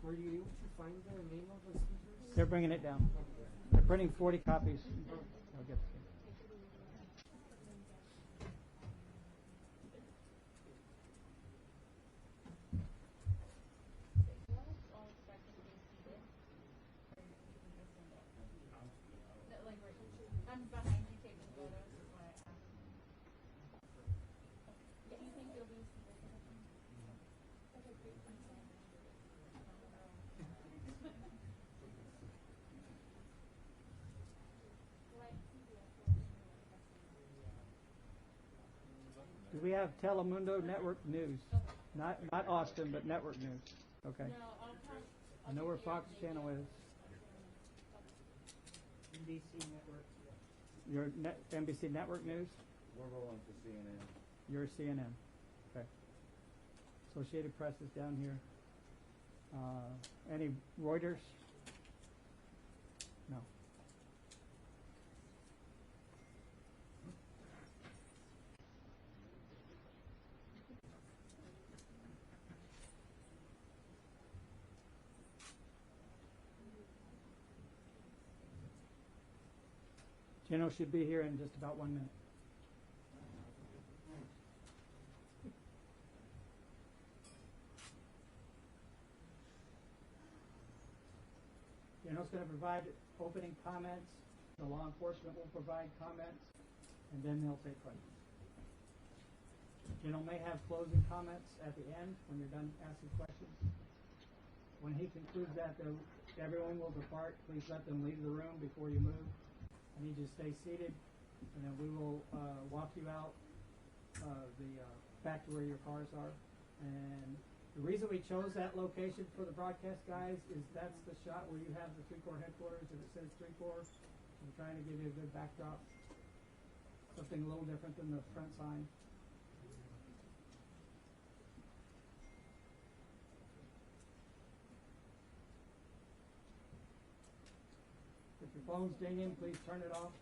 Are you able to find the name of the speakers? They're bringing it down. They're printing 40 copies. I'll get to you. I'm behind you taking photos, is why I asked. Do you think you'll be Do we have Telemundo Network News? Not Austin, but network news. Okay. No, I'll pass. I know where Fox Channel is. NBC Network. Your NBC Network News? We're rolling to CNN. You're CNN. Okay. Associated Press is down here. Any Reuters? No. General should be here in just about 1 minute. General's going to provide opening comments. The law enforcement will provide comments, and then they'll take questions. General may have closing comments at the end when you're done asking questions. When he concludes that, everyone will depart. Please let them leave the room before you move. I need you to stay seated, and then we will walk you out back to where your cars are. And the reason we chose that location for the broadcast, guys, is that's the shot where you have the 3 Corps headquarters, and it says 3 Corps. I'm trying to give you a good backdrop, something a little different than the front sign. If your phone's dinging, please turn it off.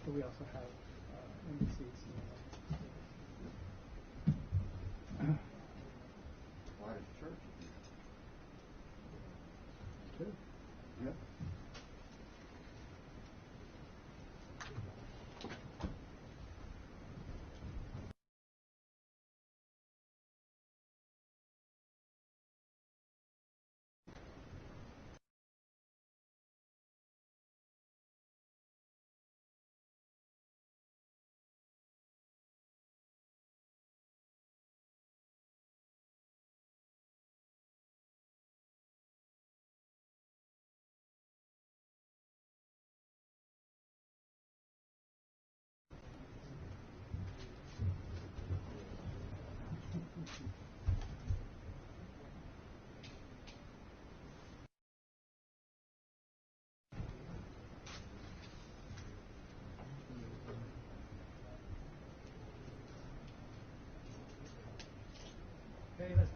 So we also have NBC's. Why is church? Good. Yeah.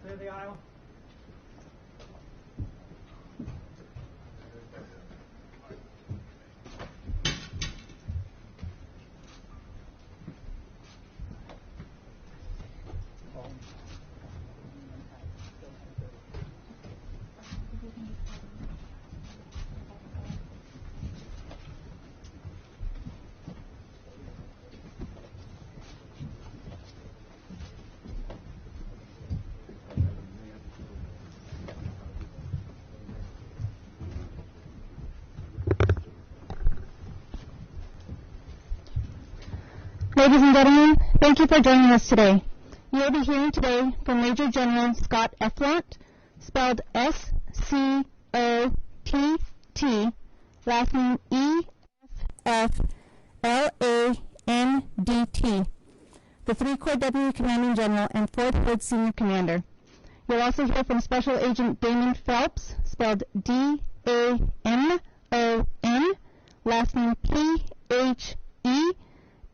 Clear the aisle. Ladies and gentlemen, thank you for joining us today. You will be hearing today from Major General Scott Eflont, spelled S-C-O-T-T, last name E-F-F-L-A-N-D-T, the 3 Corps Deputy Commanding General and 4th Hood Senior Commander. You'll also hear from Special Agent Damon Phelps, spelled D-A-M-O-N, last name P-H-E,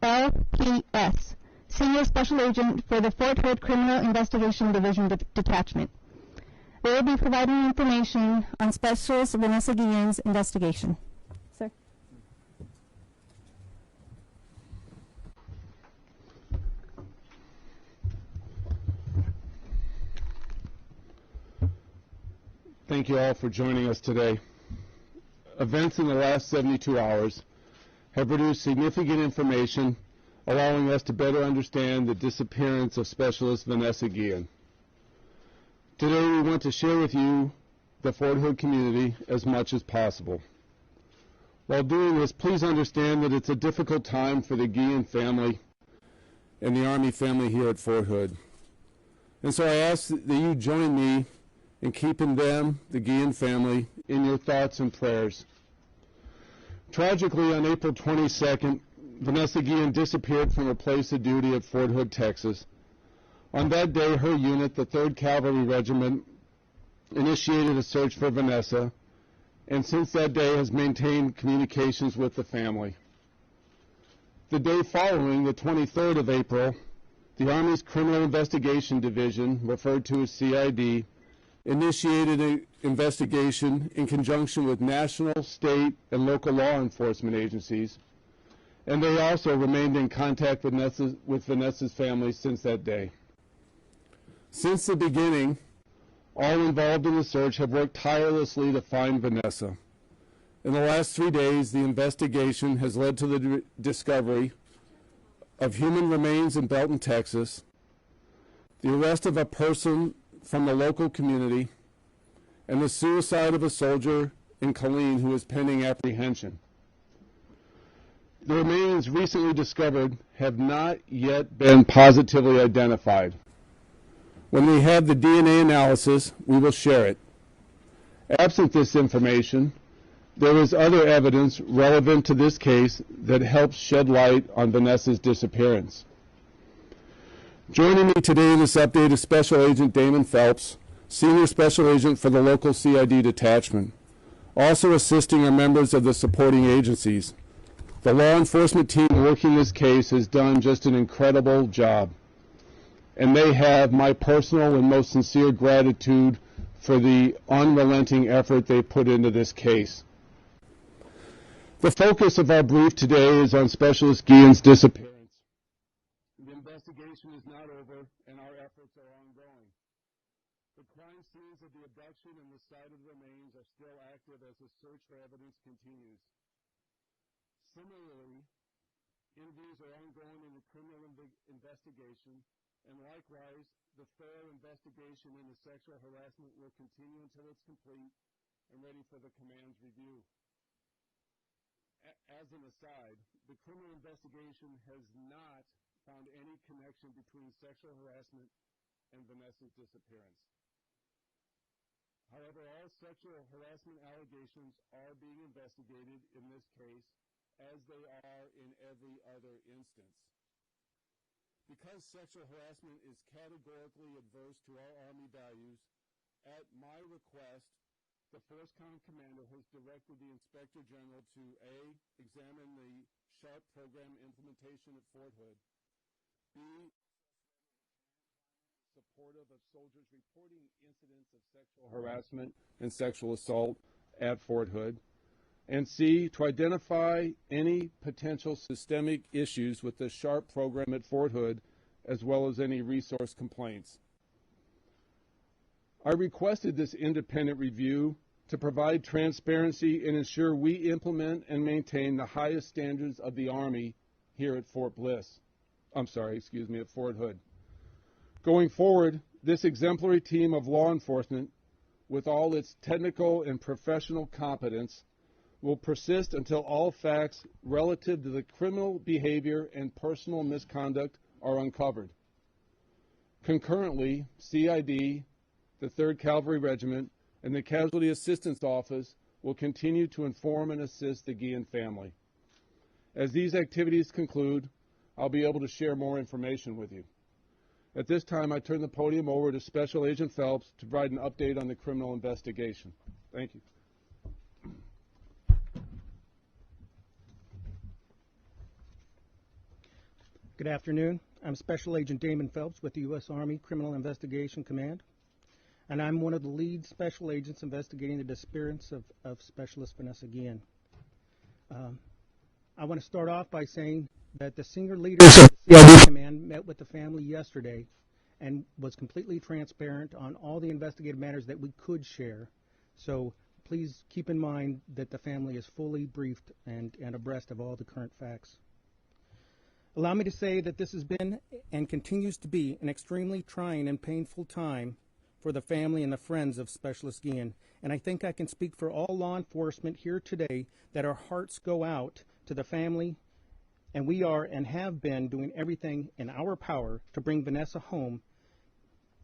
LPS, Senior Special Agent for the Fort Hood Criminal Investigation Division Detachment. They will be providing information on Specialist Vanessa Guillen's investigation. Sir. Thank you all for joining us today. Events in the last 72 hours have produced significant information allowing us to better understand the disappearance of Specialist Vanessa Guillen. Today we want to share with you, the Fort Hood community, as much as possible. While doing this, please understand that it's a difficult time for the Guillen family and the Army family here at Fort Hood. And so I ask that you join me in keeping them, the Guillen family, in your thoughts and prayers. Tragically, on April 22nd, Vanessa Guillen disappeared from her place of duty at Fort Hood, Texas. On that day, her unit, the 3rd Cavalry Regiment, initiated a search for Vanessa, and since that day has maintained communications with the family. The day following, the 23rd of April, the Army's Criminal Investigation Division, referred to as CID, initiated an investigation in conjunction with national, state, and local law enforcement agencies, and they also remained in contact with Vanessa's family since that day. Since the beginning, all involved in the search have worked tirelessly to find Vanessa. In the last 3 days, the investigation has led to the discovery of human remains in Belton, Texas, the arrest of a person from the local community, and the suicide of a soldier in Killeen who is pending apprehension. The remains recently discovered have not yet been positively identified. When we have the DNA analysis, we will share it. Absent this information, there is other evidence relevant to this case that helps shed light on Vanessa's disappearance. Joining me today in this update is Special Agent Damon Phelps, Senior Special Agent for the local CID detachment. Also assisting are members of the supporting agencies. The law enforcement team working this case has done just an incredible job, and they have my personal and most sincere gratitude for the unrelenting effort they put into this case. The focus of our brief today is on Specialist Guillen's disappearance. The investigation is not over, and our efforts are ongoing. The crime scenes of the abduction and the site of the remains are still active as the search for evidence continues. Similarly, interviews are ongoing in the criminal investigation, and likewise, the thorough investigation into sexual harassment will continue until it's complete and ready for the command's review. As an aside, the criminal investigation has not found any connection between sexual harassment and Vanessa's disappearance. However, all sexual harassment allegations are being investigated in this case, as they are in every other instance. Because sexual harassment is categorically adverse to our Army values, at my request, the FORCECOM commander has directed the Inspector General to A, examine the SHARP program implementation at Fort Hood, B, supportive of soldiers reporting incidents of sexual harassment and sexual assault at Fort Hood. And C, to identify any potential systemic issues with the SHARP program at Fort Hood, as well as any resource complaints. I requested this independent review to provide transparency and ensure we implement and maintain the highest standards of the Army here at Fort Hood. Going forward, this exemplary team of law enforcement, with all its technical and professional competence, will persist until all facts relative to the criminal behavior and personal misconduct are uncovered. Concurrently, CID, the 3rd Cavalry Regiment, and the Casualty Assistance Office will continue to inform and assist the Guillen family. As these activities conclude, I'll be able to share more information with you. At this time, I turn the podium over to Special Agent Phelps to provide an update on the criminal investigation. Thank you. Good afternoon. I'm Special Agent Damon Phelps with the U.S. Army Criminal Investigation Command, and I'm one of the lead special agents investigating the disappearance of Specialist Vanessa Guillen. I want to start off by saying that the senior leaders of the CID Command met with the family yesterday and was completely transparent on all the investigative matters that we could share. So please keep in mind that the family is fully briefed and abreast of all the current facts. Allow me to say that this has been and continues to be an extremely trying and painful time for the family and the friends of Specialist Guillen, and I think I can speak for all law enforcement here today that our hearts go out to the family, and we are and have been doing everything in our power to bring Vanessa home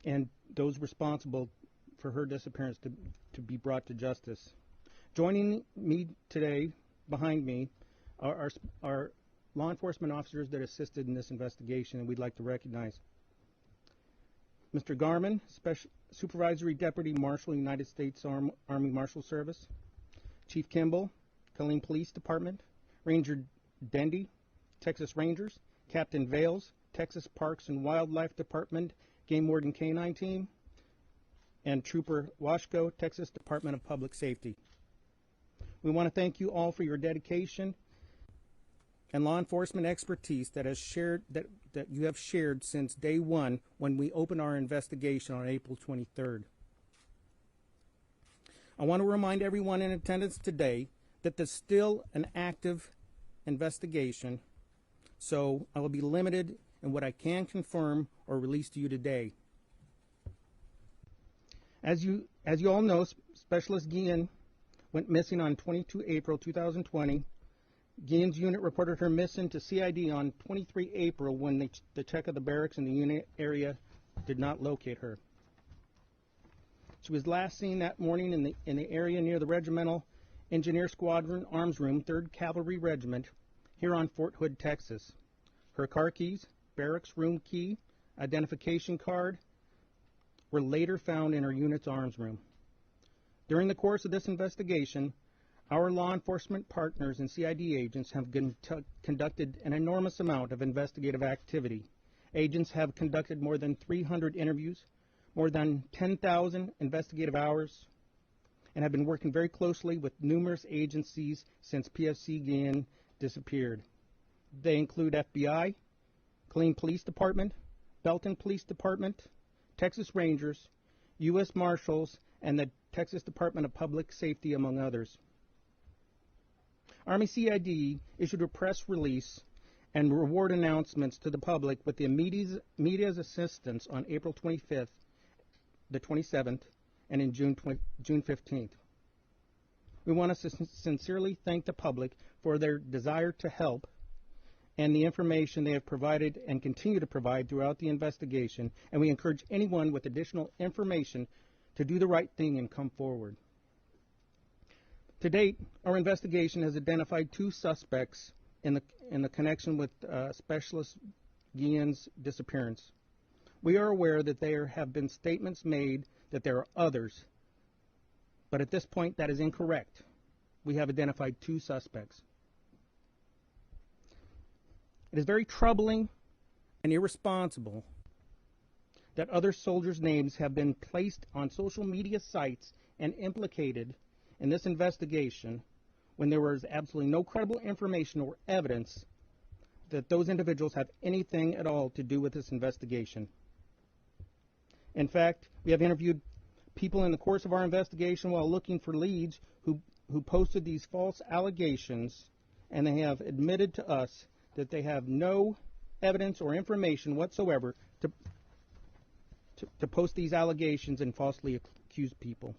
and those responsible for her disappearance to be brought to justice. Joining me today, behind me, are law enforcement officers that assisted in this investigation, and we'd like to recognize Mr. Garman, Supervisory Deputy Marshal, United States Army Marshal Service, Chief Kimball, Killeen Police Department, Ranger Dendy, Texas Rangers, Captain Vales, Texas Parks and Wildlife Department, Game Warden K-9 Team, and Trooper Washko, Texas Department of Public Safety. We want to thank you all for your dedication and law enforcement expertise that you have shared since day one when we opened our investigation on April 23rd. I want to remind everyone in attendance today that there's still an active investigation, so I will be limited in what I can confirm or release to you today. As you all know, Specialist Guillen went missing on 22 April 2020. Guillen's unit reported her missing to CID on 23 April when the check of the barracks in the unit area did not locate her. She was last seen that morning in the area near the Regimental Engineer Squadron Arms Room, 3rd Cavalry Regiment, here on Fort Hood, Texas. Her car keys, barracks room key, identification card were later found in her unit's arms room. During the course of this investigation, our law enforcement partners and CID agents have conducted an enormous amount of investigative activity. Agents have conducted more than 300 interviews, more than 10,000 investigative hours, and have been working very closely with numerous agencies since PFC Guillen disappeared. They include FBI, Killeen Police Department, Belton Police Department, Texas Rangers, U.S. Marshals, and the Texas Department of Public Safety, among others. Army CID issued a press release and reward announcements to the public with the media's assistance on April 25th, the 27th, and in June 15th. We want to sincerely thank the public for their desire to help and the information they have provided and continue to provide throughout the investigation, and we encourage anyone with additional information to do the right thing and come forward. To date, our investigation has identified 2 suspects in the connection with Specialist Guillen's disappearance. We are aware that there have been statements made that there are others, but at this point that is incorrect. We have identified 2 suspects. It is very troubling and irresponsible that other soldiers' names have been placed on social media sites and implicated in this investigation when there was absolutely no credible information or evidence that those individuals have anything at all to do with this investigation. In fact, we have interviewed people in the course of our investigation while looking for leads who posted these false allegations, and they have admitted to us that they have no evidence or information whatsoever to post these allegations and falsely accuse people.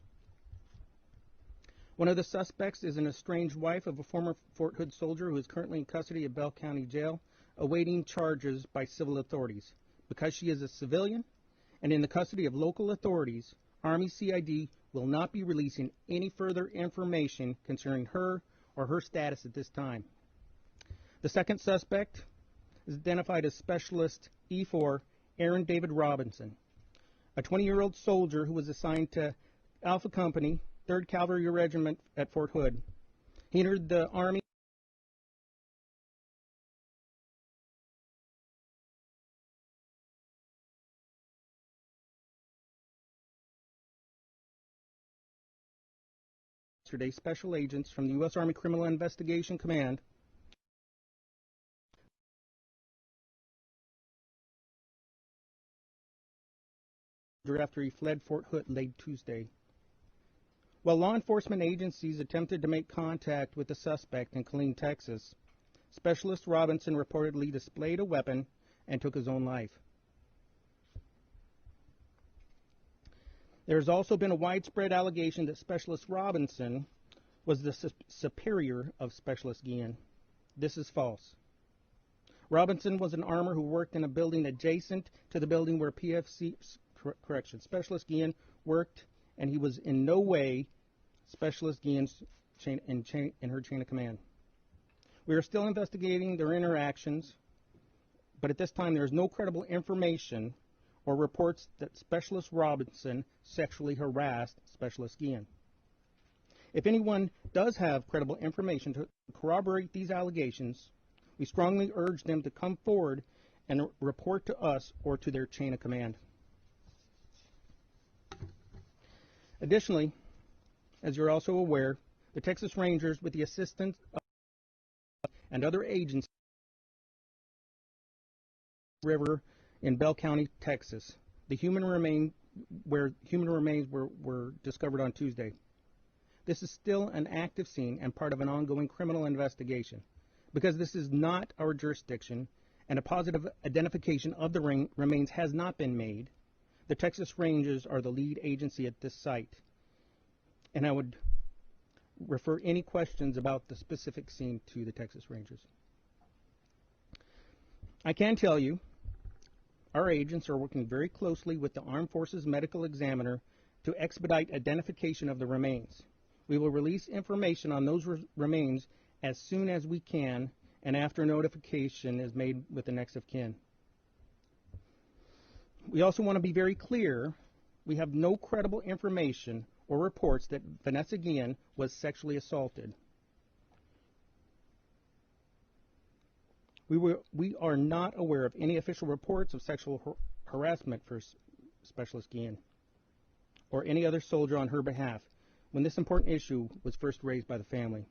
One of the suspects is an estranged wife of a former Fort Hood soldier who is currently in custody at Bell County Jail, awaiting charges by civil authorities. Because she is a civilian and in the custody of local authorities, Army CID will not be releasing any further information concerning her or her status at this time. The second suspect is identified as Specialist E4 Aaron David Robinson, a 20-year-old soldier who was assigned to Alpha Company, 3rd Cavalry Regiment at Fort Hood. He entered the Army yesterday. Special agents from the U.S. Army Criminal Investigation Command after he fled Fort Hood late Tuesday. While law enforcement agencies attempted to make contact with the suspect in Killeen, Texas, Specialist Robinson reportedly displayed a weapon and took his own life. There has also been a widespread allegation that Specialist Robinson was the superior of Specialist Guillen. This is false. Robinson was an armor who worked in a building adjacent to the building where Specialist Guillen worked, and he was in no way Specialist Guillen's in her chain of command. We are still investigating their interactions, but at this time there is no credible information or reports that Specialist Robinson sexually harassed Specialist Guillen. If anyone does have credible information to corroborate these allegations, we strongly urge them to come forward and report to us or to their chain of command. Additionally, as you're also aware, the Texas Rangers, with the assistance of and other agencies, river in Bell County, Texas, where human remains were discovered on Tuesday. This is still an active scene and part of an ongoing criminal investigation. Because this is not our jurisdiction and a positive identification of the remains has not been made, the Texas Rangers are the lead agency at this site. And I would refer any questions about the specific scene to the Texas Rangers. I can tell you, our agents are working very closely with the Armed Forces Medical Examiner to expedite identification of the remains. We will release information on those remains as soon as we can and after notification is made with the next of kin. We also want to be very clear, we have no credible information or reports that Vanessa Guillen was sexually assaulted. We are not aware of any official reports of sexual harassment for Specialist Guillen or any other soldier on her behalf when this important issue was first raised by the family.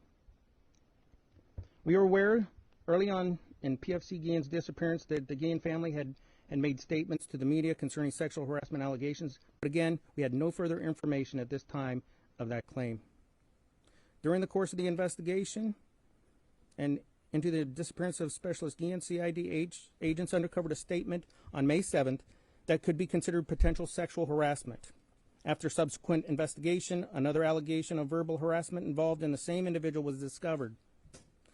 We are aware early on in PFC Guillen's disappearance that the Guillen family had made statements to the media concerning sexual harassment allegations, but again, we had no further information at this time of that claim. During the course of the investigation and into the disappearance of Specialist Guillen, CID agents uncovered a statement on May 7th that could be considered potential sexual harassment. After subsequent investigation, another allegation of verbal harassment involved in the same individual was discovered.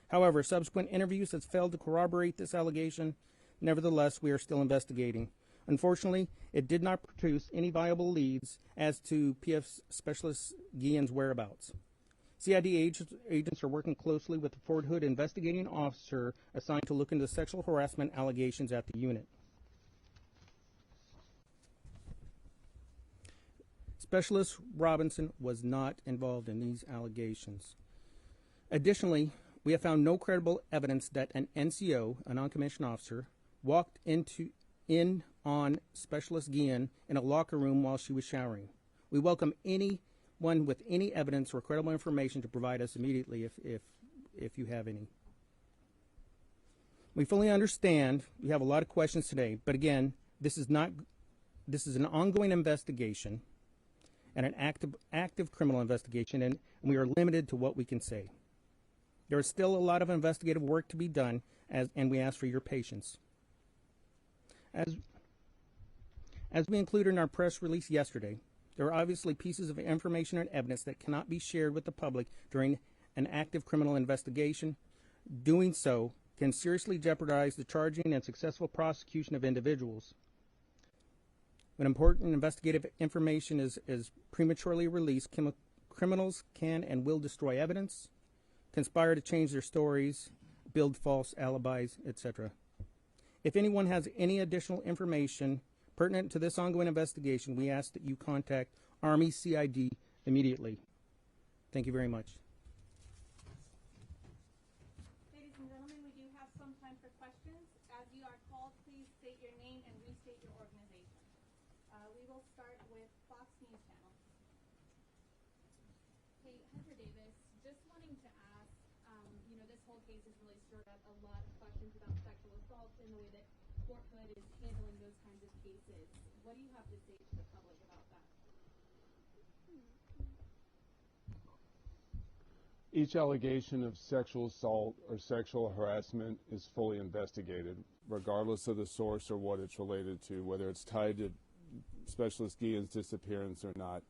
However, subsequent interviews have failed to corroborate this allegation. Nevertheless, we are still investigating. Unfortunately, it did not produce any viable leads as to PF Specialist Guillen's whereabouts. CID agents are working closely with the Fort Hood investigating officer assigned to look into sexual harassment allegations at the unit. Specialist Robinson was not involved in these allegations. Additionally, we have found no credible evidence that an NCO, a non-commissioned officer, walked into in on Specialist Guillen in a locker room while she was showering. We welcome anyone with any evidence or credible information to provide us immediately if you have any. We fully understand you have a lot of questions today, but again, this is an ongoing investigation and an active criminal investigation, and we are limited to what we can say. There is still a lot of investigative work to be done, and we ask for your patience. As we included in our press release yesterday, there are obviously pieces of information and evidence that cannot be shared with the public during an active criminal investigation. Doing so can seriously jeopardize the charging and successful prosecution of individuals. When important investigative information is prematurely released, criminals can and will destroy evidence, conspire to change their stories, build false alibis, etc. If anyone has any additional information pertinent to this ongoing investigation, we ask that you contact Army CID immediately. Thank you very much. Ladies and gentlemen, we do have some time for questions. As you are called, please state your name and restate your organization. We will start with Fox News Channel. Hey, Hunter Davis, just wanting to ask, this whole case has really stirred up a lot of questions about sexual assault and the way that Fort Hood is handling those kinds of cases. What do you have to say to the public about that? Each allegation of sexual assault or sexual harassment is fully investigated, regardless of the source or what it's related to, whether it's tied to Specialist Guillen's disappearance or not.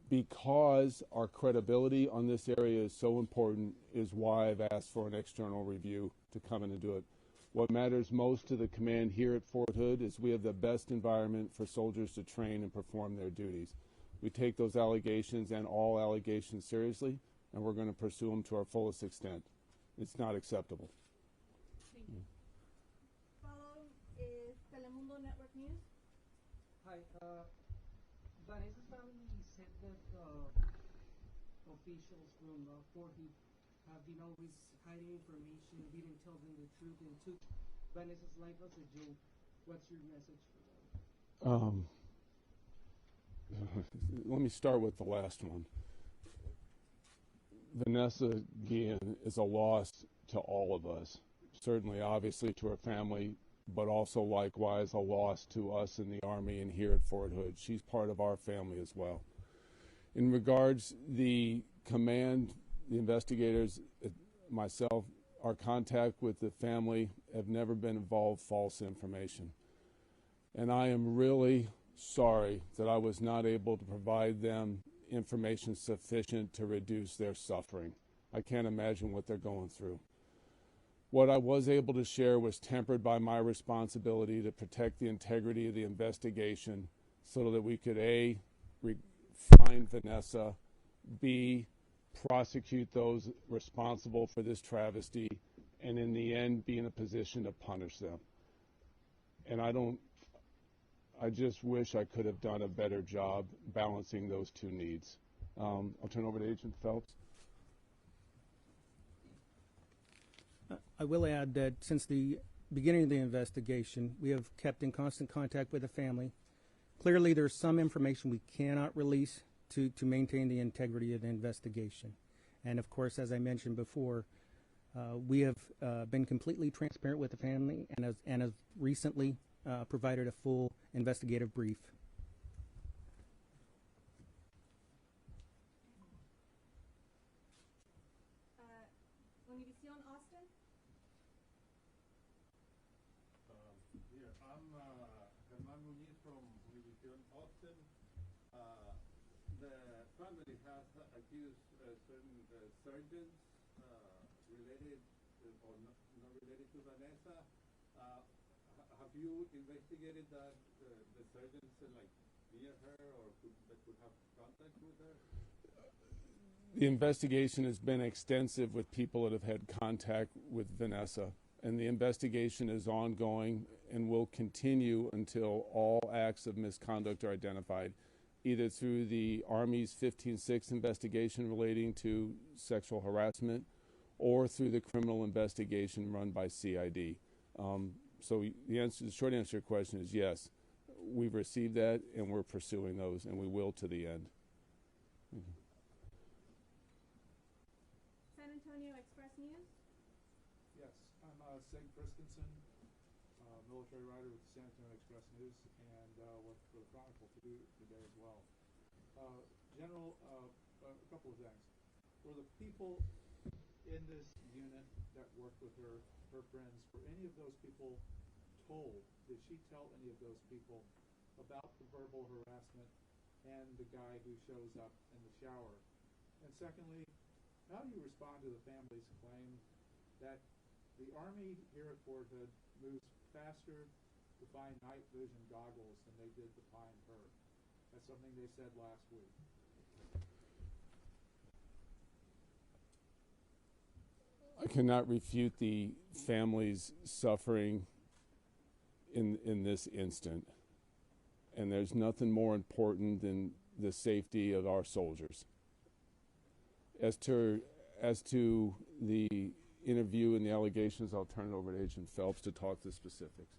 Because our credibility on this area is so important is why I've asked for an external review to come in and do it. What matters most to the command here at Fort Hood is we have the best environment for soldiers to train and perform their duties. We take those allegations and all allegations seriously, and we're going to pursue them to our fullest extent. It's not acceptable. Thank you. Follow is Telemundo Network News. Hi, Vanessa's family said that officials from Fort Hood have been always hiding information, didn't tell them the truth, and took Vanessa's life as a joke. What's your message for them? Let me start with the last one. Vanessa Guillen is a loss to all of us, certainly obviously to her family, but also likewise a loss to us in the Army and here at Fort Hood. She's part of our family as well. In regards the command, the investigators, myself, our contact with the family have never been involved false information. And I am really sorry that I was not able to provide them information sufficient to reduce their suffering. I can't imagine what they're going through. What I was able to share was tempered by my responsibility to protect the integrity of the investigation so that we could A, find Vanessa, B, prosecute those responsible for this travesty, and in the end be in a position to punish them. And I just wish I could have done a better job balancing those two needs. I'll turn over to Agent Phelps. I will add that since the beginning of the investigation, we have kept in constant contact with the family. Clearly, there's some information we cannot release to maintain the integrity of the investigation. And of course, as I mentioned before, we have been completely transparent with the family and have recently provided a full investigative brief. Univision Austin. Here, I'm Germán Muñiz from Univision Austin. The family has accused certain surgeons related or not related to Vanessa. Have you investigated that the surgeons near her or that could have contact with her? The investigation has been extensive with people that have had contact with Vanessa, and the investigation is ongoing and will continue until all acts of misconduct are identified, either through the Army's 15-6 investigation relating to sexual harassment or through the criminal investigation run by CID. So the short answer to your question is yes. We've received that, and we're pursuing those, and we will to the end. San Antonio Express News. Yes, I'm Sig Christensen, military writer with the San Antonio Express News, and work for the Chronicle today as well. General, a couple of things. Were the people in this unit that worked with her friends, were any of those people told, did she tell any of those people about the verbal harassment and the guy who shows up in the shower? And secondly, how do you respond to the family's claim that the Army here at Fort Hood moves faster to find night vision goggles than they did to find her? That's something they said last week. I cannot refute the family's suffering in this instant. And there's nothing more important than the safety of our soldiers. As to the interview and the allegations, I'll turn it over to Agent Phelps to talk the specifics.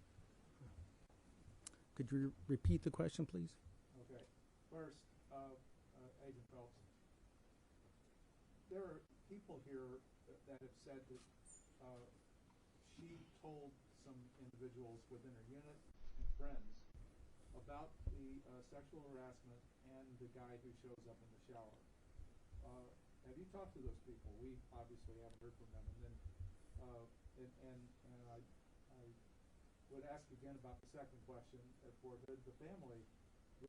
Could you repeat the question, please? Okay. First, Agent Phelps, there are people here that have said that she told some individuals within her unit and friends about the sexual harassment and the guy who shows up in the shower. Have you talked to those people? We obviously haven't heard from them. And then, and I would ask again about the second question at Fort Hood. The family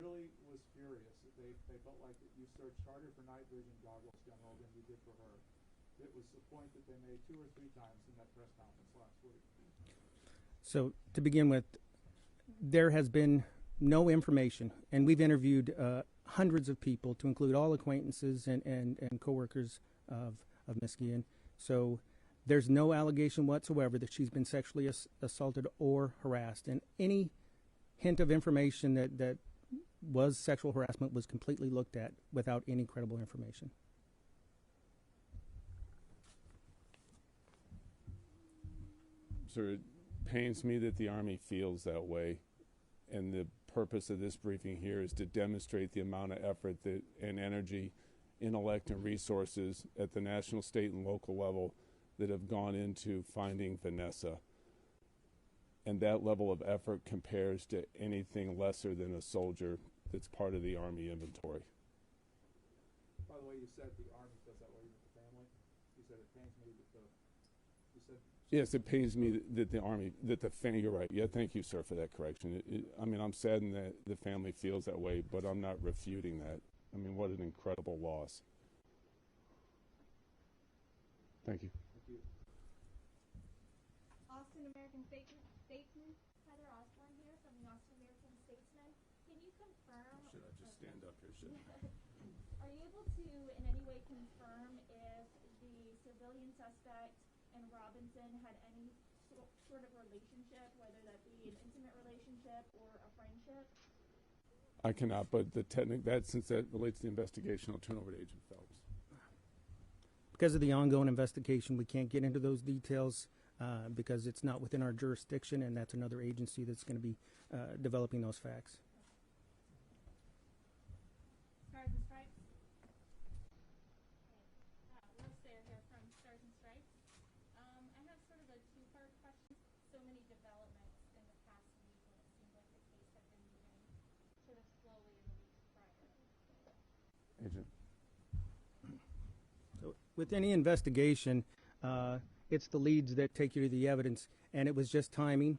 really was furious. They felt like that you searched harder for night vision goggles, General, than you did for her. It was the point that they made 2 or 3 times in that press conference last week. So to begin with, there has been no information, and we've interviewed hundreds of people, to include all acquaintances and coworkers of Ms. Guillen. So there's no allegation whatsoever that she's been sexually assaulted or harassed, and any hint of information that was sexual harassment was completely looked at without any credible information. Sir, it pains me that the Army feels that way, and the purpose of this briefing here is to demonstrate the amount of effort and energy, intellect, and resources at the national, state, and local level that have gone into finding Vanessa. And that level of effort compares to anything lesser than a soldier that's part of the Army inventory. By the way, you said the Army feels that way with the family. You said it pains me that you said... Yes, it pains me that the Army, you're right. Yeah, thank you, sir, for that correction. I mean, I'm saddened that the family feels that way, but I'm not refuting that. I mean, what an incredible loss. Thank you. Thank you. Austin American Statesman, Heather Osborne here from the Austin American Statesman. Can you confirm... Should I just stand up here, shouldn't I? Are you able to in any way confirm if the civilian suspect and Robinson had any sort of relationship, whether that be an intimate relationship or a friendship? I cannot, but since that relates to the investigation, I'll turn over to Agent Phelps. Because of the ongoing investigation, we can't get into those details because it's not within our jurisdiction, and that's another agency that's going to be developing those facts. Stars and Stripes. Okay. Will Sayer here from Stars and Stripes. I have sort of a two-part question. So many developments in the past week when it seemed like the case had been moving sort of slowly in the weeks prior. Agent. So with any investigation, it's the leads that take you to the evidence, and it was just timing,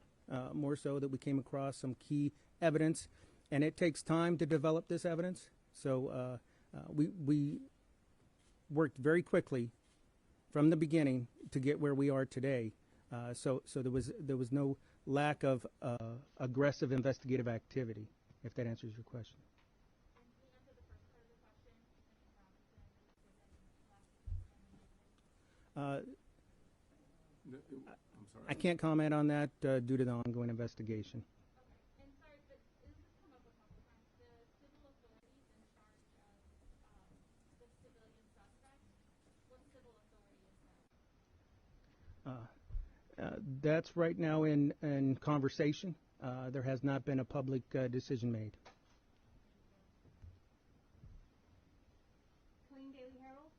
more so, that we came across some key evidence, and it takes time to develop this evidence. So we worked very quickly from the beginning to get where we are today. So there was no lack of aggressive investigative activity, if that answers your question. And can you answer the first part of the question, concerning Robinson, if there's any last I'm sorry. I can't comment on that due to the ongoing investigation. Okay. And sorry, but this has come up a couple times. The civil authorities in charge of the civilian suspect, what civil authority is that? That's right now in conversation. There has not been a public decision made. Killeen Daily Herald.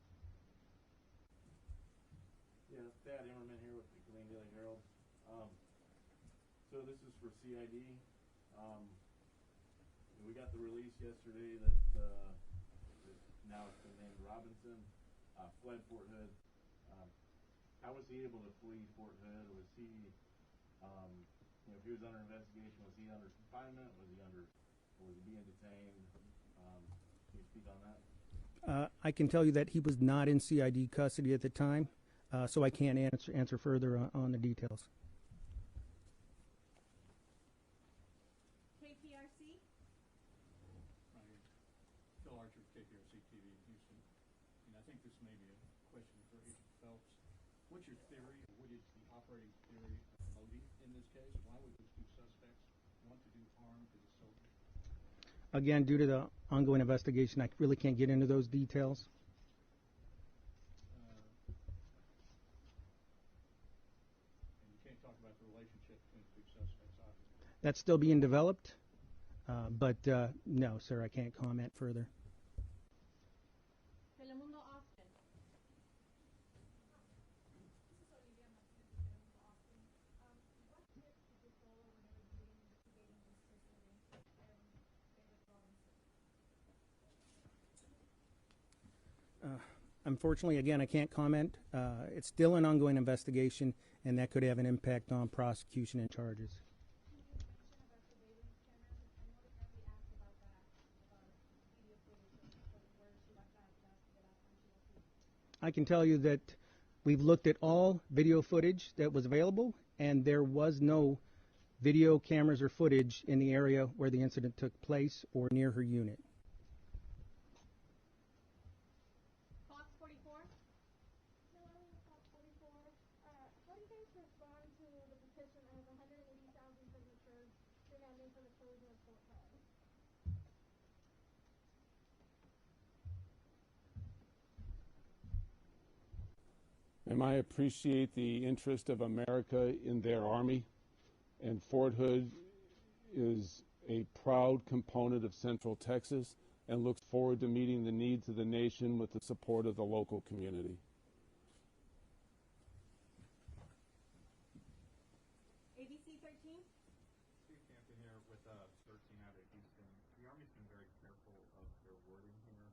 Yeah, Thad Emmerman here with the Killeen Daily Herald. So this is for CID. We got the release yesterday that now it's been named Robinson, fled Fort Hood. How was he able to flee Fort Hood? Was he, if he was under investigation, was he under confinement? Was he being detained? Can you speak on that? I can tell you that he was not in CID custody at the time, so I can't answer further on the details. KPRC. Phil Archer, KPRC TV in Houston. And I think this may be a question for Agent Phelps. What's your theory, or what is the operating theory of motive in this case? Why would those two suspects want to do harm to the soldier? Again, due to the ongoing investigation, I really can't get into those details. And you can't talk about the relationship between the two suspects, obviously. That's still being developed, but no, sir, I can't comment further. Telemundo Austin. Unfortunately, again, I can't comment. It's still an ongoing investigation, and that could have an impact on prosecution and charges. I can tell you that we've looked at all video footage that was available, and there was no video cameras or footage in the area where the incident took place or near her unit. Fox 44. Hello, Fox 44. How do you guys respond to the petition that has 180,000 signatures demanding for the closure of Fort Hood? I appreciate the interest of America in their army, and Fort Hood is a proud component of Central Texas and looks forward to meeting the needs of the nation with the support of the local community. ABC 13. Steve Campton here with 13 out of Houston. The Army's been very careful of their wording here.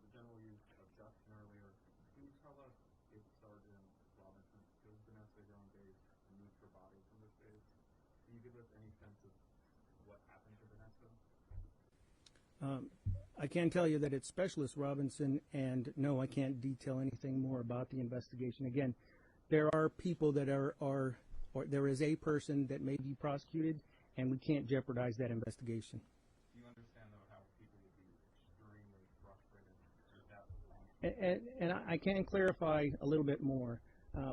The general used abduction earlier. Can you tell us if Sergeant Robinson killed Vanessa here on base and moved her body from this base? Can you give us any sense of what happened to Vanessa? I can tell you that it's Specialist Robinson, and no, I can't detail anything more about the investigation. Again, there are people that or there is a person that may be prosecuted, and we can't jeopardize that investigation. Do you understand, though, how people will be extremely frustrated with that? And I can clarify a little bit more.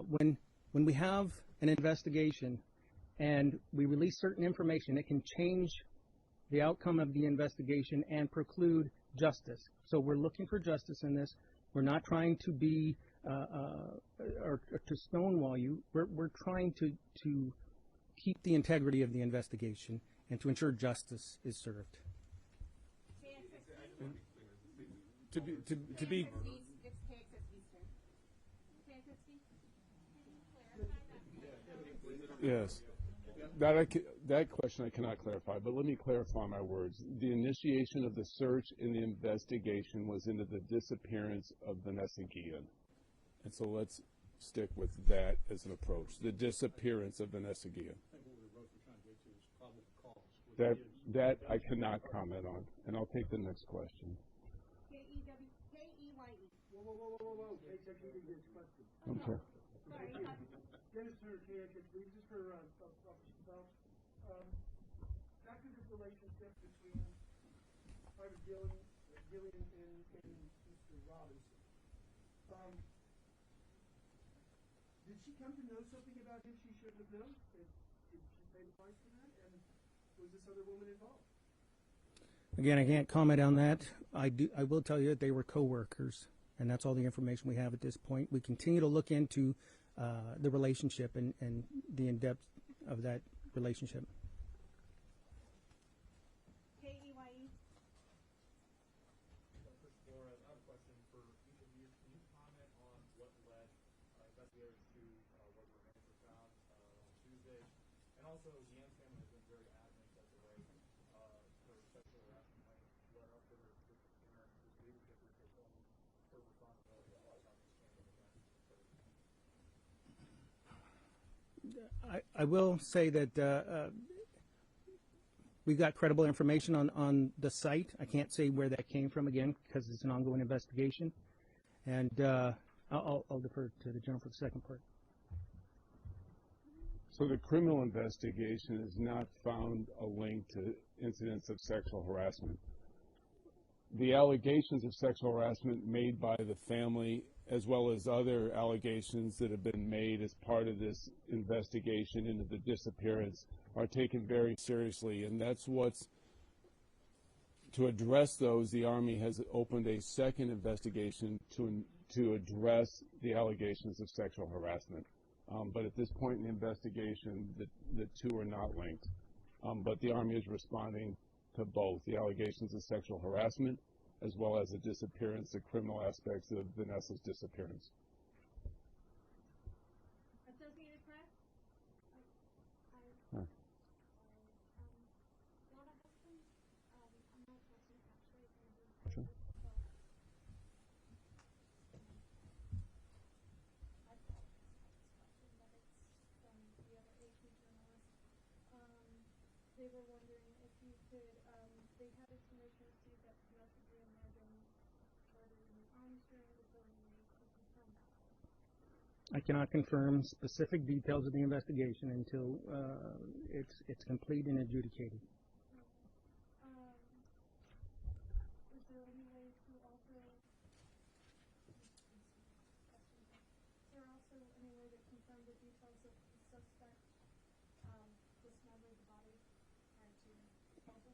When we have an investigation and we release certain information, it can change the outcome of the investigation and preclude justice. So we're looking for justice in this. We're not trying to be or to stonewall you. We're trying to keep the integrity of the investigation and to ensure justice is served. To be It's KXS Eastern. KXSD? Yes. That question I cannot clarify, but let me clarify my words. The initiation of the search and the investigation was into the disappearance of Vanessa Guillen. And so let's stick with that as an approach, the disappearance of Vanessa Guillen. I think what we're both trying to get to is probable cause. That I cannot comment on, and I'll take the next question. KEYE. Whoa. KXSD is question. Okay. Sorry. Dennis Turner, KXSD. This is for Phelps. Back to this relationship between Private Gillian and Mr. Robinson. Did she come to know something about him she shouldn't have known? Did she pay the price for that? And was this other woman involved? Again, I can't comment on that. I will tell you that they were co-workers, and that's all the information we have at this point. We continue to look into the relationship and the in-depth of that relationship. KEYE. First Flores, I have a question for each of you. Can you comment on what led investigators to what the remains were found on Tuesday? And also, Leyen's family has been very adamant that the way her sexual harassment claim led up to her disappearance. His leadership is taking her responsibility for how this scandal event occurred. I will say that we got credible information on the site. I can't say where that came from again because it's an ongoing investigation. And I'll defer to the general for the second part. So the criminal investigation has not found a link to incidents of sexual harassment. The allegations of sexual harassment made by the family, as well as other allegations that have been made as part of this investigation into the disappearance, are taken very seriously. And that's what's, to address those, the Army has opened a second investigation to address the allegations of sexual harassment. But at this point in the investigation, the two are not linked. But the Army is responding to both the allegations of sexual harassment as well as the disappearance, the criminal aspects of Vanessa's disappearance. Associated Press. Huh. Sure. They were wondering if you could, they had information received that Vanessa Guillen had been murdered in the arms during the filming. Could you confirm that? I cannot confirm specific details of the investigation until it's complete and adjudicated. Is there any way to also, confirm the details of the suspect dismembering the body prior to disposal?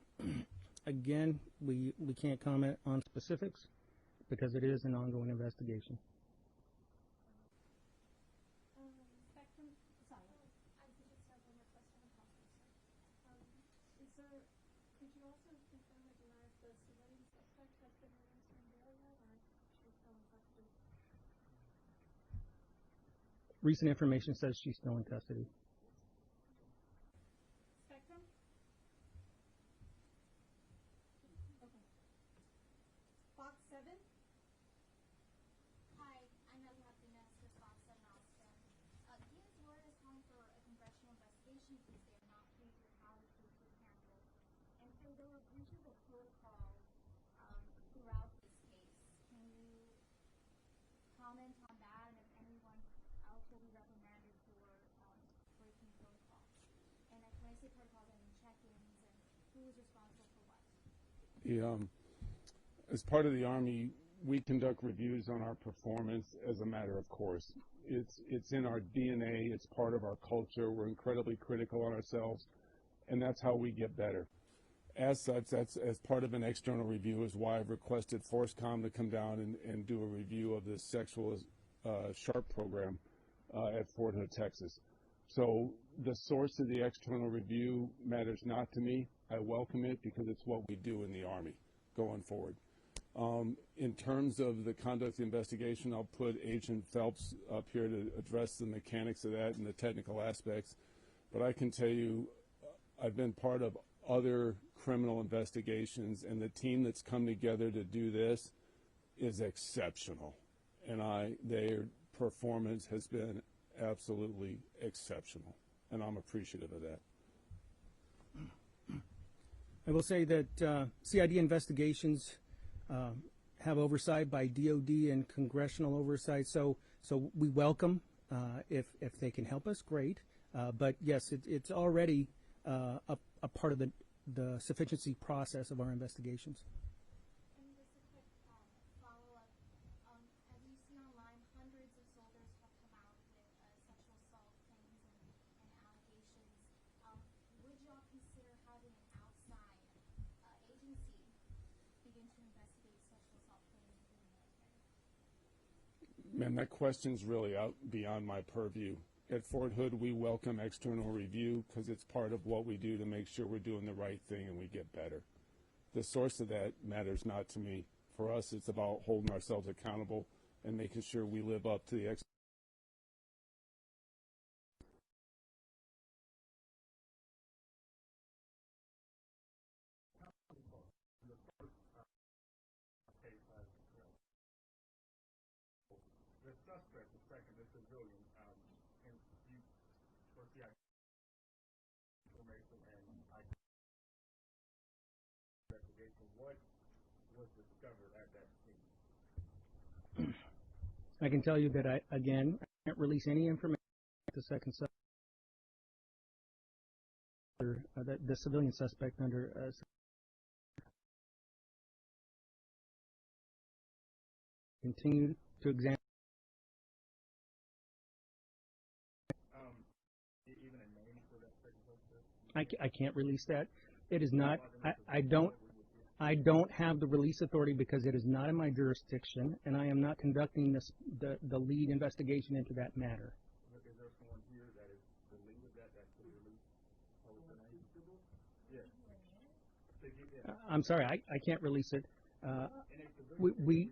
Again, we can't comment on specifics because it is an ongoing investigation. Spectrum, sorry. I could just have one more question on hospital, sir. Could you also confirm or deny if the civilian suspect has been released from jail yet, or she's still in custody? Recent information says she's still in custody. Spectrum? Okay. Fox 7? Hi, I'm Ellie Martinez with Fox 7 Austin. Guillen's lawyer is calling for a congressional investigation because they are not pleased with how the case was handled. And so there were breaches of protocol throughout this case. Can you comment on that, and if anyone else will be reprimanded for breaking protocol? And when I say protocols, I mean check-ins, and who is responsible for what? As part of the Army, we conduct reviews on our performance as a matter of course. It's in our DNA. It's part of our culture. We're incredibly critical on ourselves, and that's how we get better. As such, that's as part of an external review is why I've requested FORSCOM to come down and do a review of the sexual SHARP program at Fort Hood, Texas. So the source of the external review matters not to me. I welcome it because it's what we do in the Army going forward. In terms of the conduct of the investigation, I'll put Agent Phelps up here to address the mechanics of that and the technical aspects. But I can tell you, I've been part of other criminal investigations, and the team that's come together to do this is exceptional. And their performance has been absolutely exceptional, and I'm appreciative of that. I will say that CID investigations have oversight by DOD and congressional oversight, so we welcome if they can help us, great. But yes, it's already a part of the sufficiency process of our investigations. And just a quick follow-up. As you see online, hundreds of soldiers have come out with sexual assault claims and allegations. Would y'all consider having an outside agency begin to investigate sexual assault claims in the military? Man, that question's really out beyond my purview. At Fort Hood, we welcome external review because it's part of what we do to make sure we're doing the right thing and we get better. The source of that matters not to me. For us, it's about holding ourselves accountable and making sure we live up to the The suspect, the second, the civilian, and you, for the information and investigation, what was discovered at that scene? I can tell you that I can't release any information to the second suspect, the civilian suspect under continue to examine. Even a name for that second suspect? I can't release that. It is not. I don't have the release authority because it is not in my jurisdiction, and I am not conducting the lead investigation into that matter. Is there someone here that is the lead of that could release? Yeah. I'm sorry, I can't release it. We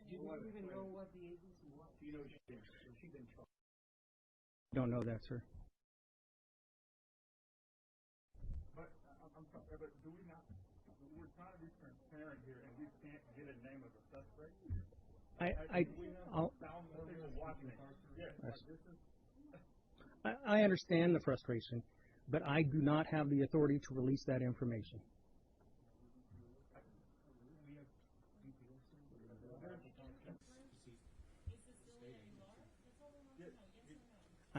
You don't even know what the agency was. You know she's been charged. don't know that, sir. But I'm sorry, but do we not? We're trying to be transparent here, and we can't get a name of the suspect. I understand the frustration, but I do not have the authority to release that information.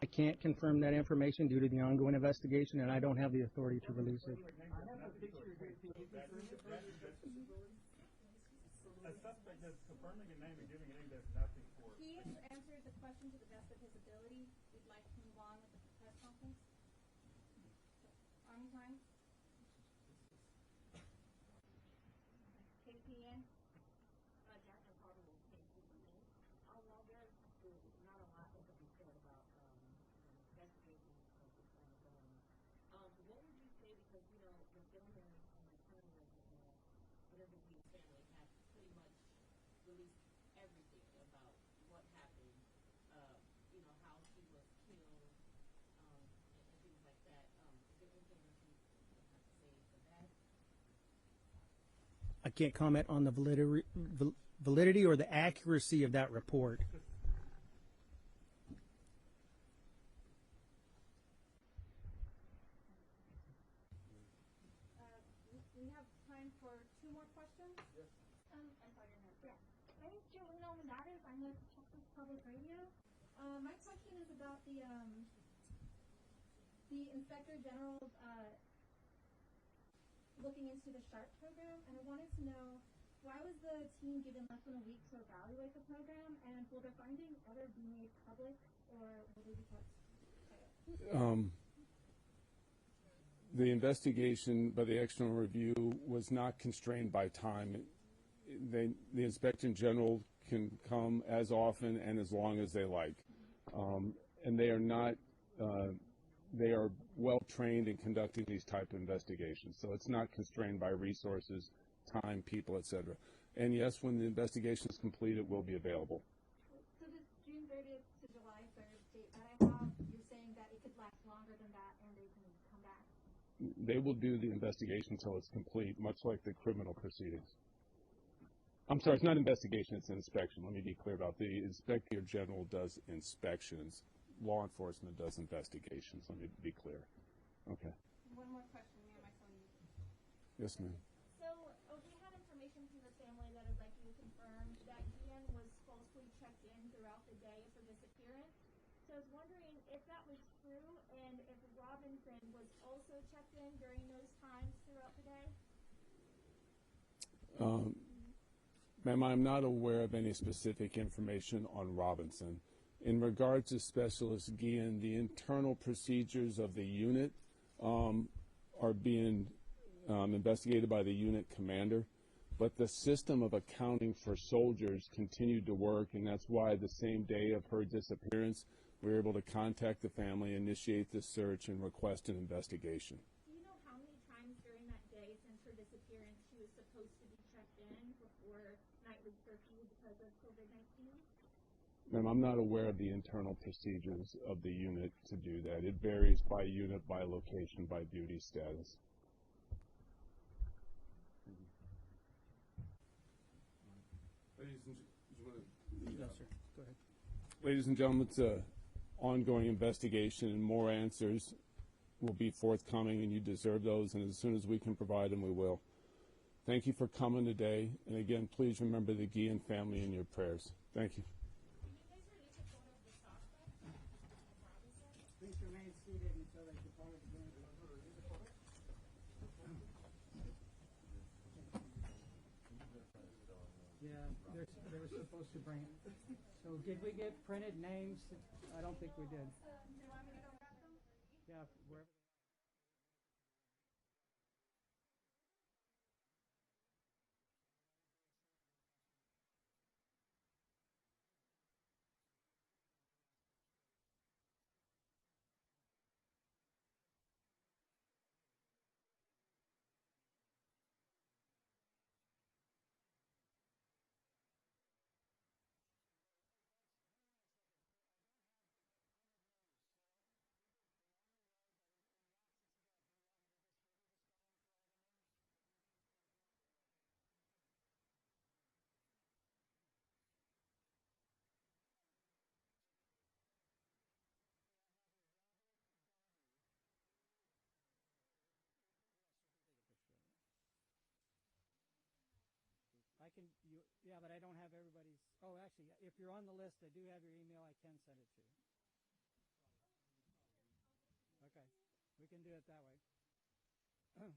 I can't confirm that information due to the ongoing investigation, and I don't have the authority to release it. I have a picture here. Can you confirm it? A suspect that's confirming a name and giving a name that's nothing for it. He answered the question to the best of his ability. We'd like to move on with the press conference. Army time. KPN. Jasmine Carter will take the lead. Although there's not a lot that can be said about investigation of what's ongoing. What would you say, because the gentleman and the criminal whatever we family have pretty much released everything about what happened, how she was killed, and things like that. Is there anything that you have to say for that? I can't comment on the validity or the accuracy of that report. We have time for 2 more questions. Yes. I'm sorry, yeah. My name is Julina Menardez. I'm with Texas Public Radio. My question is about the Inspector General's looking into the SHARP program, and I wanted to know, why was the team given less than a week to evaluate the program, and will their findings ever be made public, or will they be kept private? The investigation by the external review was not constrained by time. The Inspector General can come as often and as long as they like. And they are not, they are well trained in conducting these type of investigations. So it's not constrained by resources, time, people, etc. And yes, when the investigation is complete, it will be available. So this June 30th to July 3rd date that I have, you're saying that it could last longer than that and they can come back? They will do the investigation until it's complete, much like the criminal proceedings. I'm sorry, it's not investigation, it's inspection. Let me be clear about the Inspector General does inspections. Law enforcement does investigations. Let me be clear. Okay. One more question, ma'am. I saw you. Yes, ma'am. So we had information from the family that I'd like you to confirm that Ian was falsely checked in throughout the day for disappearance. So I was wondering if that was true and if Robinson was also checked in during those times throughout the day. Ma'am, I'm not aware of any specific information on Robinson. In regards to Specialist Guillen, the internal procedures of the unit are being investigated by the unit commander, but the system of accounting for soldiers continued to work, and that's why the same day of her disappearance, we were able to contact the family, initiate the search, and request an investigation. Do you know how many times during that day since her disappearance she was supposed to be checked in before nightly curfew because of COVID-19? Ma'am, I'm not aware of the internal procedures of the unit to do that. It varies by unit, by location, by duty status. Ladies and gentlemen, it's an ongoing investigation, and more answers will be forthcoming, and you deserve those, and as soon as we can provide them, we will. Thank you for coming today, and again, please remember the Guillen family in your prayers. Thank you. Please remain seated until they depart the room. Yeah, they were supposed to bring it. So did we get printed names? I don't think we did. Do you want me to go grab them? Yeah, wherever. Yeah, but I don't have everybody's. Oh, actually, if you're on the list, I do have your email. I can send it to you. Okay, we can do it that way.